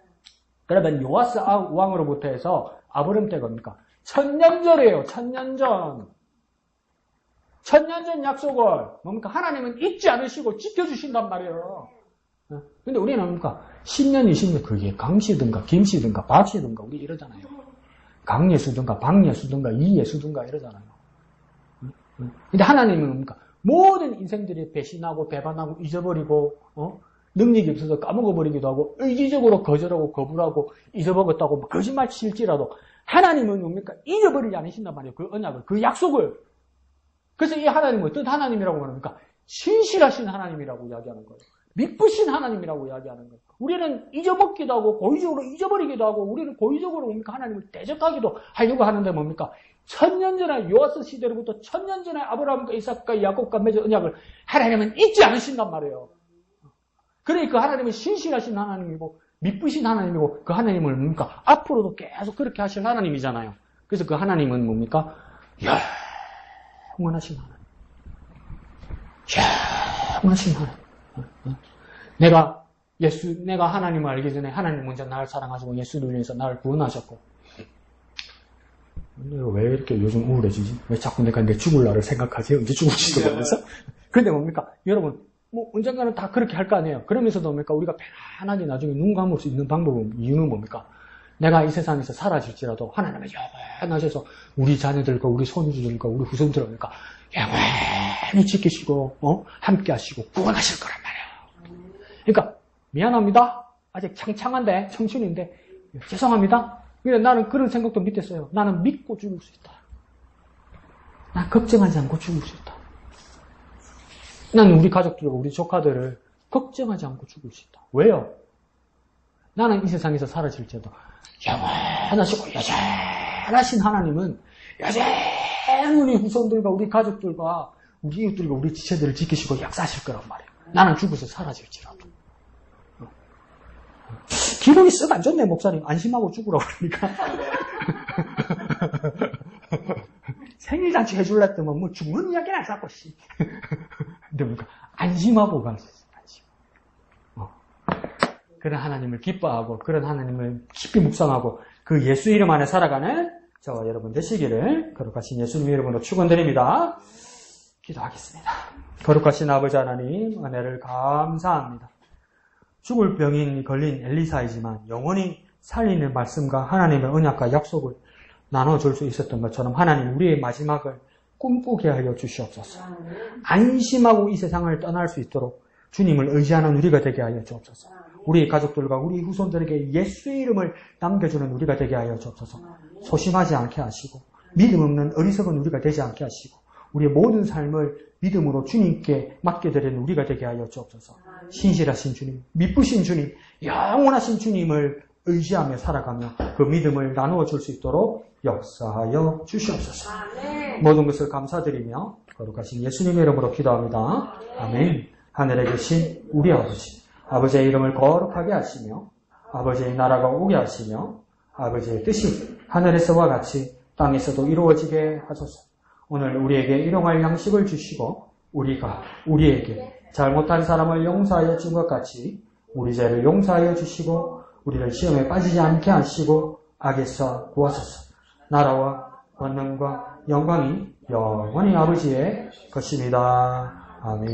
그러면 요아스 왕으로부터 해서 아브람 때가 뭡니까? 1000년 전이에요. 1000년 전. 1000년 전 약속을 뭡니까? 하나님은 잊지 않으시고 지켜주신단 말이에요. 근데 우리는 뭡니까? 10년, 20년 그게 강씨든가 김씨든가 박씨든가 우리 이러잖아요. 강예수든가 박예수든가 이예수든가 이러잖아요. 근데 하나님은 뭡니까? 모든 인생들이 배신하고 배반하고 잊어버리고 능력이 없어서 까먹어버리기도 하고 의지적으로 거절하고 거부하고 잊어먹었다고 거짓말 칠지라도 하나님은 뭡니까? 잊어버리지 않으신단 말이에요. 그 언약을, 그 약속을. 그래서 이 하나님은 어떤 하나님이라고 말합니까? 신실하신 하나님이라고 이야기하는 거예요. 믿으신 하나님이라고 이야기하는 거예요. 우리는 잊어먹기도 하고 고의적으로 잊어버리기도 하고 우리는 고의적으로 뭡니까? 하나님을 대적하기도 하려고 하는데 뭡니까? 1000년 전에 요아스 시대로부터 1000년 전에 아브라함과 이삭과 야곱과 맺은 언약을 하나님은 잊지 않으신단 말이에요. 그러니까 그 하나님은 신실하신 하나님이고 믿으신 하나님이고 그 하나님을 뭡니까? 앞으로도 계속 그렇게 하실 하나님이잖아요. 그래서 그 하나님은 뭡니까? 영원하신 하나님. 영원하신 하나님. 내가 하나님을 알기 전에 하나님 먼저 나를 사랑하시고 예수를 위해서 나를 구원하셨고 왜 이렇게 요즘 우울해지지? 왜 자꾸 내가 내 죽을 날을 생각하지? 언제 죽을지도 모르면서? 그런데 뭡니까? 여러분 언젠가는 다 그렇게 할 거 아니에요. 그러면서도 뭡니까? 우리가 편안하게 나중에 눈 감을 수 있는 방법은 이유는 뭡니까? 내가 이 세상에서 사라질지라도 하나님은 영원하셔서 우리 자녀들과 우리 손주들과 우리 후손들을 뭡니까? 영원히 지키시고 함께 하시고 구원하실 거란 말이에요. 그러니까 미안합니다. 아직 창창한데 청춘인데 죄송합니다. 그런데 나는 그런 생각도 밑에서요. 나는 믿고 죽을 수 있다. 난 걱정하지 않고 죽을 수 있다. 나는 우리 가족들과 우리 조카들을 걱정하지 않고 죽을 수 있다. 왜요? 나는 이 세상에서 사라질지라도 영원하시고 여전하신 하나님은 여전히 우리 후손들과 우리 가족들과 우리 이웃들과 우리 지체들을 지키시고 역사하실 거란 말이에요. 나는 죽어서 사라질지라도. 기분이 썩 안 좋네, 목사님. 안심하고 죽으라고 그러니까. 생일잔치 해줄라 했더니 뭐 죽는 이야기는 안 쌓고, 씨. 근데 뭔가 안심하고 갈 수 있어요. 안심. 그런 하나님을 기뻐하고 그런 하나님을 깊이 묵상하고 그 예수 이름 안에 살아가는 저와 여러분 되시기를 거룩하신 예수님 이름으로 축원드립니다. 기도하겠습니다. 거룩하신 아버지 하나님 은혜를 감사합니다. 죽을 병인 걸린 엘리사이지만 영원히 살리는 말씀과 하나님의 언약과 약속을 나눠줄 수 있었던 것처럼 하나님 우리의 마지막을 꿈꾸게 하여 주시옵소서. 안심하고 이 세상을 떠날 수 있도록 주님을 의지하는 우리가 되게 하여 주옵소서. 우리 가족들과 우리 후손들에게 예수의 이름을 남겨주는 우리가 되게 하여 주옵소서. 소심하지 않게 하시고 믿음 없는 어리석은 우리가 되지 않게 하시고 우리의 모든 삶을 믿음으로 주님께 맡겨드리는 우리가 되게 하여 주옵소서. 신실하신 주님, 믿으신 주님, 영원하신 주님을 의지하며 살아가며 그 믿음을 나누어 줄 수 있도록 역사하여 주시옵소서. 모든 것을 감사드리며 거룩하신 예수님의 이름으로 기도합니다. 아멘. 하늘에 계신 우리 아버지, 아버지의 이름을 거룩하게 하시며 아버지의 나라가 오게 하시며 아버지의 뜻이 하늘에서와 같이 땅에서도 이루어지게 하소서. 오늘 우리에게 일용할 양식을 주시고 우리가 우리에게 잘못한 사람을 용서하여 준 것 같이 우리 죄를 용서하여 주시고 우리를 시험에 빠지지 않게 하시고 악에서 구하소서. 나라와 권능과 영광이 영원히 아버지의 것입니다. 아멘.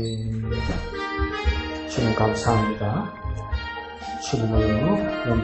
주님 감사합니다. 주님을 영광